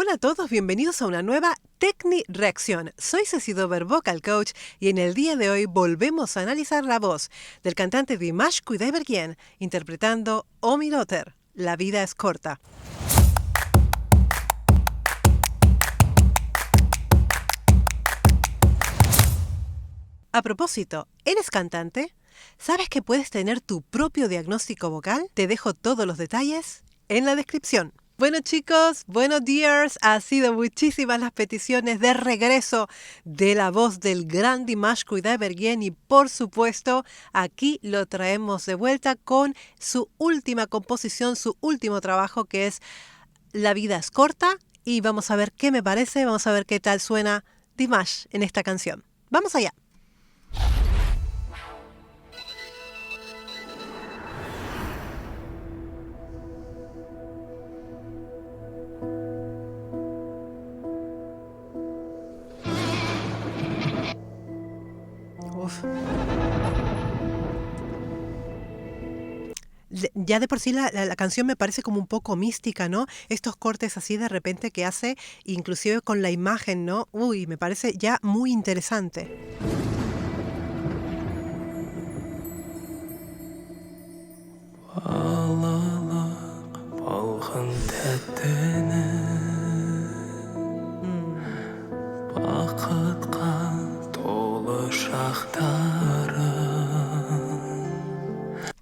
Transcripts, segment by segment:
Hola a todos, bienvenidos a una nueva Tecni Reacción. Soy Ceci Dover, Vocal Coach, y en el día de hoy volvemos a analizar la voz del cantante Dimash Kudaibergen interpretando O mi Daughter, La vida es corta. A propósito, ¿eres cantante? ¿Sabes que puedes tener tu propio diagnóstico vocal? Te dejo todos los detalles en la descripción. Bueno chicos, buenos días. Ha sido muchísimas las peticiones de regreso de la voz del gran Dimash Kudaibergen y por supuesto aquí lo traemos de vuelta con su última composición, su último trabajo que es La vida es corta y vamos a ver qué me parece, vamos a ver qué tal suena Dimash en esta canción. ¡Vamos allá! Uf. Ya de por sí la canción me parece como un poco mística, ¿no? Estos cortes así de repente que hace, inclusive con la imagen, ¿no? Uy, me parece ya muy interesante.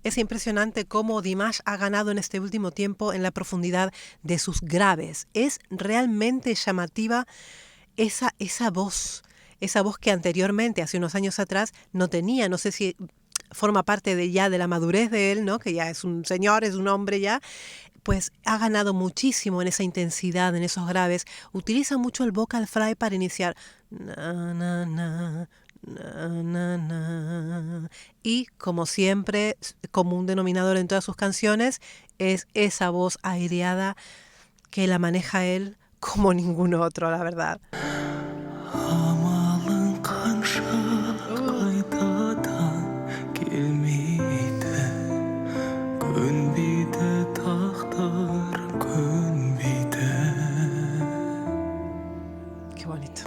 Es impresionante cómo Dimash ha ganado en este último tiempo en la profundidad de sus graves. Es realmente llamativa esa voz que anteriormente, hace unos años atrás, no tenía. No sé si forma parte de la madurez de él, ¿no? Que ya es un señor, es un hombre ya. Pues ha ganado muchísimo en esa intensidad, en esos graves. Utiliza mucho el vocal fry para iniciar. Na, na, na. Na, na, na. Y como siempre, común denominador en todas sus canciones es esa voz aireada que la maneja él como ningún otro, la verdad. Qué bonito.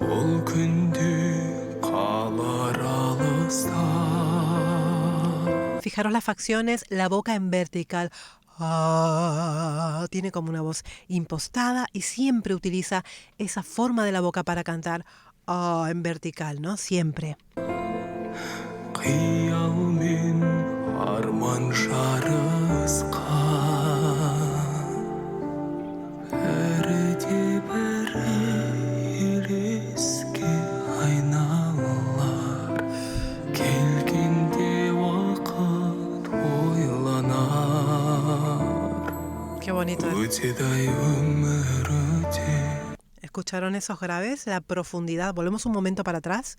Fijaros las facciones, la boca en vertical. Tiene como una voz impostada y siempre utiliza esa forma de la boca para cantar en vertical, ¿no? Siempre. Qué bonito es. ¿Escucharon esos graves? La profundidad. Volvemos un momento para atrás.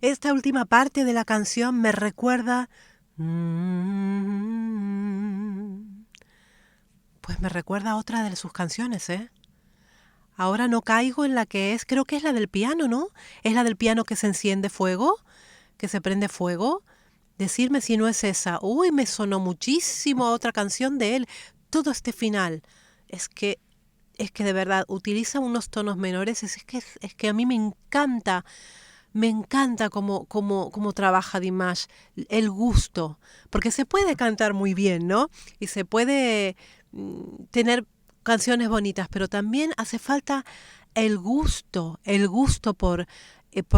Esta última parte de la canción me recuerda... Pues me recuerda a otra de sus canciones, ¿eh? Ahora no caigo en la que es, creo que es la del piano, ¿no? Es la del piano que se enciende fuego, que se prende fuego. Decirme si no es esa. Uy, me sonó muchísimo a otra canción de él. Todo este final. Es que de verdad utiliza unos tonos menores. Es que a mí me encanta. Me encanta cómo trabaja Dimash, el gusto, porque se puede cantar muy bien, ¿no? Y se puede tener canciones bonitas, pero también hace falta el gusto por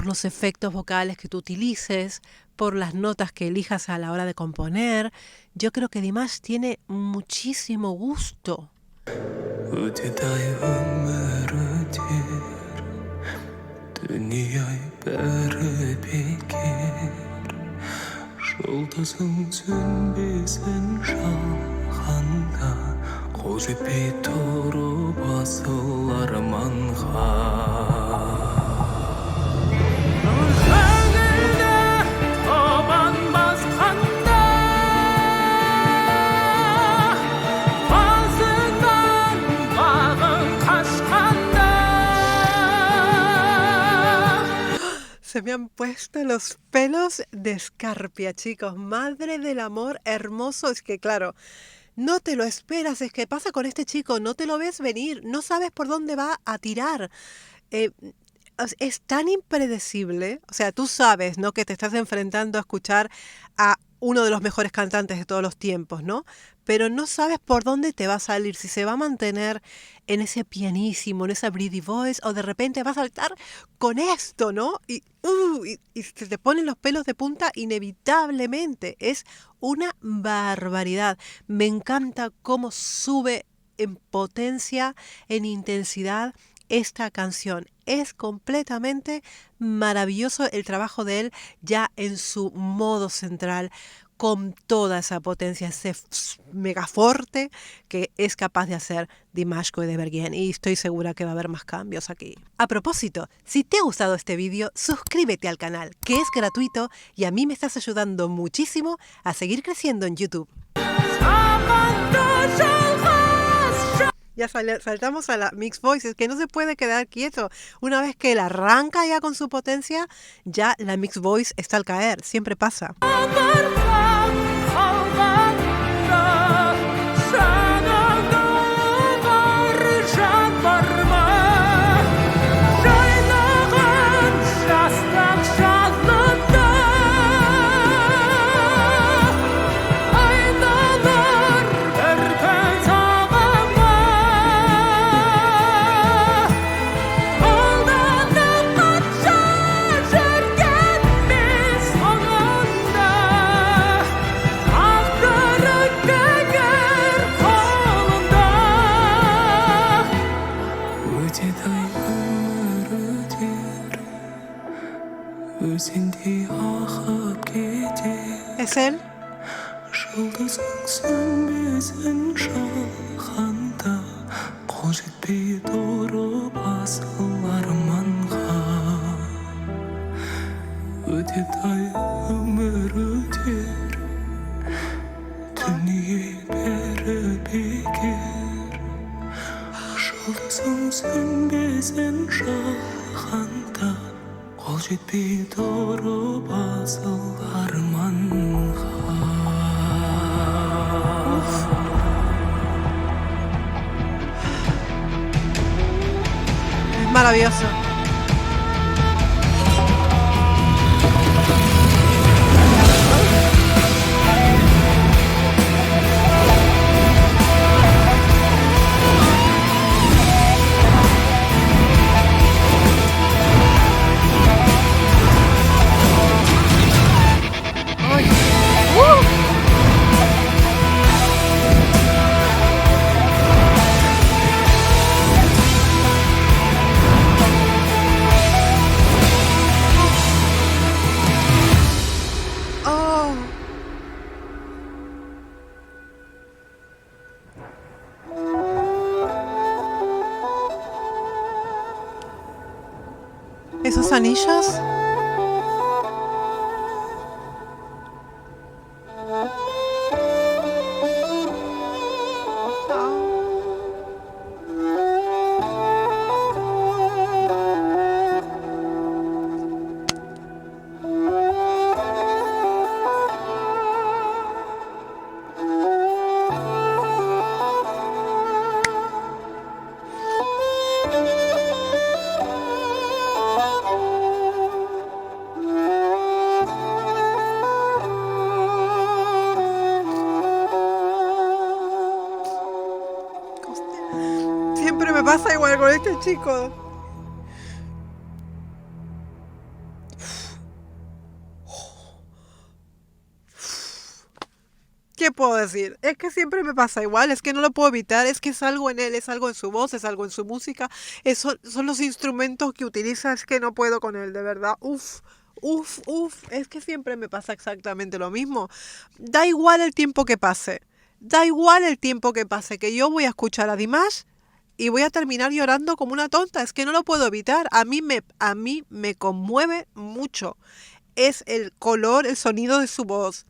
los efectos vocales que tú utilices, por las notas que elijas a la hora de componer. Yo creo que Dimash tiene muchísimo gusto. Dünyayı beri bekir Жұлдызың сөнбесін жалғанда Қол жетпей тұрып асыл арманға Көңілді han puesto los pelos de escarpia, chicos. Madre del amor hermoso. Es que, claro, no te lo esperas. Es que pasa con este chico, no te lo ves venir, no sabes por dónde va a tirar. Eh, es tan impredecible. O sea, tú sabes, ¿no?, que te estás enfrentando a escuchar a uno de los mejores cantantes de todos los tiempos, ¿no? Pero no sabes por dónde te va a salir, si se va a mantener en ese pianísimo, en esa breathy voice, o de repente va a saltar con esto, ¿no? Y se te ponen los pelos de punta inevitablemente. Es una barbaridad. Me encanta cómo sube en potencia, en intensidad esta canción. Es completamente maravilloso el trabajo de él ya en su modo central, con toda esa potencia, ese megaforte que es capaz de hacer Dimash Kudaibergen, y estoy segura que va a haber más cambios aquí. A propósito, si te ha gustado este vídeo, suscríbete al canal, que es gratuito y a mí me estás ayudando muchísimo a seguir creciendo en YouTube. Ya saltamos a la Mixed Voice, es que no se puede quedar quieto. Una vez que él arranca ya con su potencia, ya la Mixed Voice está al caer, siempre pasa. ¿Es él? қол жетпей тұрып асыл арманға. Es maravilloso. ¿Esos anillos? Siempre me pasa igual con este chico. ¿Qué puedo decir? Es que siempre me pasa igual, es que no lo puedo evitar, es que es algo en él, es algo en su voz, es algo en su música, son los instrumentos que utiliza, es que no puedo con él, de verdad. Es que siempre me pasa exactamente lo mismo. Da igual el tiempo que pase, que yo voy a escuchar a Dimash y voy a terminar llorando como una tonta, es que no lo puedo evitar, a mí me conmueve mucho. Es el color, el sonido de su voz,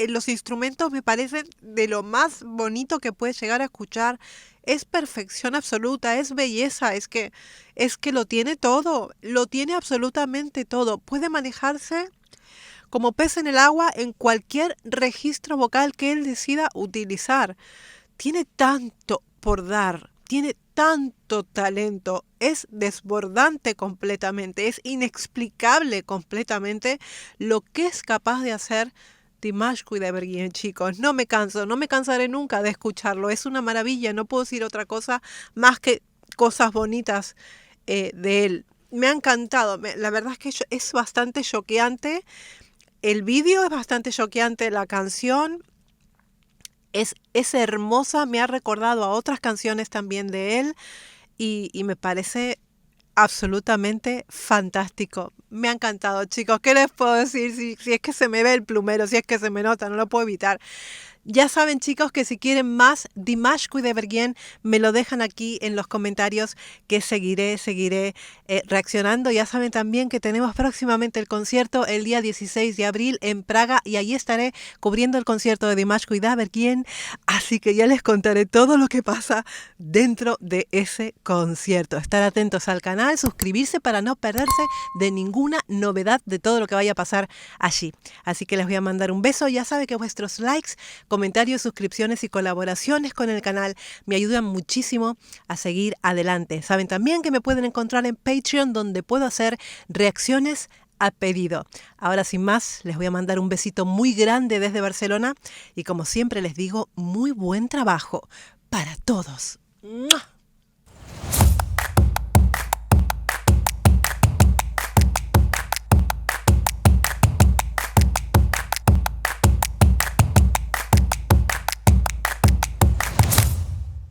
los instrumentos me parecen de lo más bonito que puedes llegar a escuchar. Es perfección absoluta, es belleza, es que lo tiene todo, lo tiene absolutamente todo. Puede manejarse como pez en el agua en cualquier registro vocal que él decida utilizar. Tiene tanto por dar, tiene tanto talento, es desbordante completamente, es inexplicable completamente lo que es capaz de hacer Dimash Kudaibergen, chicos. No me canso, no me cansaré nunca de escucharlo, es una maravilla, no puedo decir otra cosa más que cosas bonitas de él. Me ha encantado, la verdad es que es bastante choqueante, el vídeo es bastante choqueante, la canción es hermosa, me ha recordado a otras canciones también de él y me parece absolutamente fantástico. Me ha encantado, chicos. ¿Qué les puedo decir? Si es que se me ve el plumero, si es que se me nota, no lo puedo evitar. Ya saben, chicos, que si quieren más Dimash Kudaibergen, me lo dejan aquí en los comentarios, que seguiré reaccionando. Ya saben también que tenemos próximamente el concierto el día 16 de abril en Praga y ahí estaré cubriendo el concierto de Dimash Kudaibergen. Así que ya les contaré todo lo que pasa dentro de ese concierto. Estar atentos al canal, suscribirse para no perderse de ninguna novedad de todo lo que vaya a pasar allí. Así que les voy a mandar un beso. Ya saben que vuestros likes, comentarios, suscripciones y colaboraciones con el canal me ayudan muchísimo a seguir adelante. Saben también que me pueden encontrar en Patreon, donde puedo hacer reacciones a pedido. Ahora sin más, les voy a mandar un besito muy grande desde Barcelona y como siempre les digo, muy buen trabajo para todos. ¡Mua!